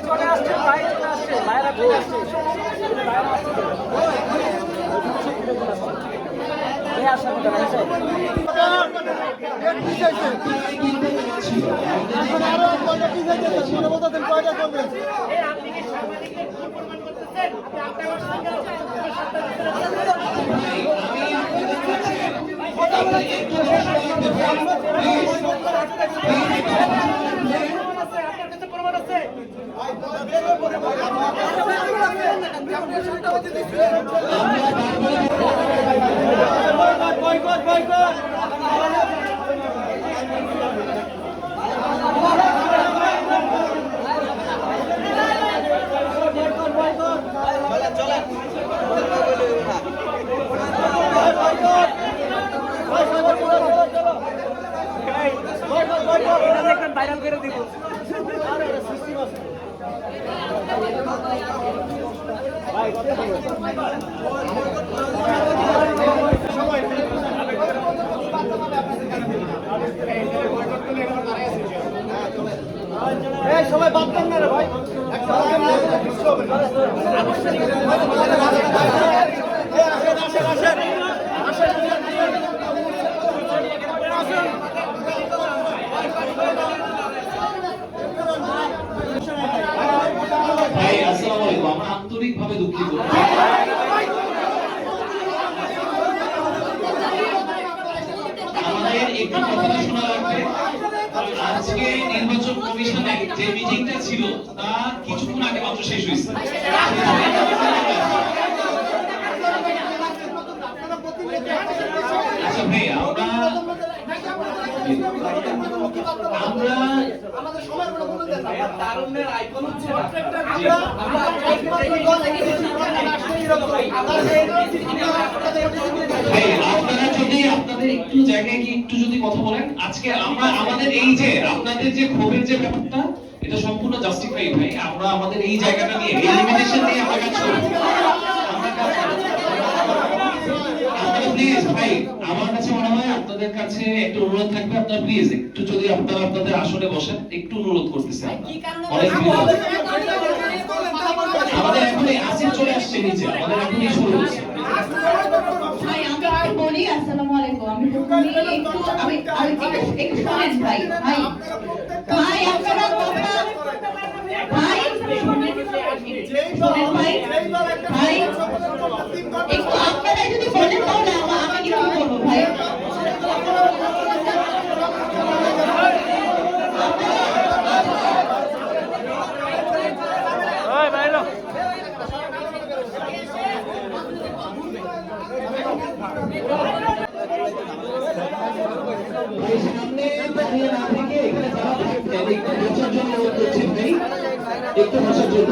চলে আসছে ভাই, চলে আসছে ভাইরা, চলে আসছে ভাইরাল করে দিব। সবাই বাদ না রে ভাই, আন্তরিকভাবে দুঃখিত। আমাদের একটু কথা শোনা লাগবে। আজকে নির্বাচন কমিশনের যে মিটিংটা ছিল তা কিছুক্ষণ আগে মাত্র শেষ হয়েছে। আচ্ছা ভাই, আমরা তারুণ্যের আইকন হচ্ছে আপনারা যদি আপনাদের একটু জায়গায় কি একটু যদি কথা বলেন। আজকে আমরা আমাদের এই যে আপনাদের যে ক্ষোভের যে ব্যাপারটা, এটা সম্পূর্ণ জাস্টিফাই ভাই। আমরা আমাদের এই জায়গাটা নিয়ে এলিমিনেশন নিয়ে আমরা কাজ করি। প্লিজ ভাই, আমার কাছে মনে হয় আপনাদের কাছে একটা অনুরোধ থাকবে, আপনারা প্লিজ একটু যদি আপনারা আপনাদের আসনে বসেন, একটু অনুরোধ করতেছি। আমাদের এখন আসিফ চলে আসছে নিচে, আমাদের এখনই শুরু হচ্ছে। ভাই আমি একটু বলি, আসসালামু আলাইকুম। আমি প্রথমে একটু শুনেন ভাই। ভাই আপনারা ভাই শুনেন ভাই, একটু আপনারা যদি বলেন তাহলে আমি কি করবো ভাই। একটু বসার জন্য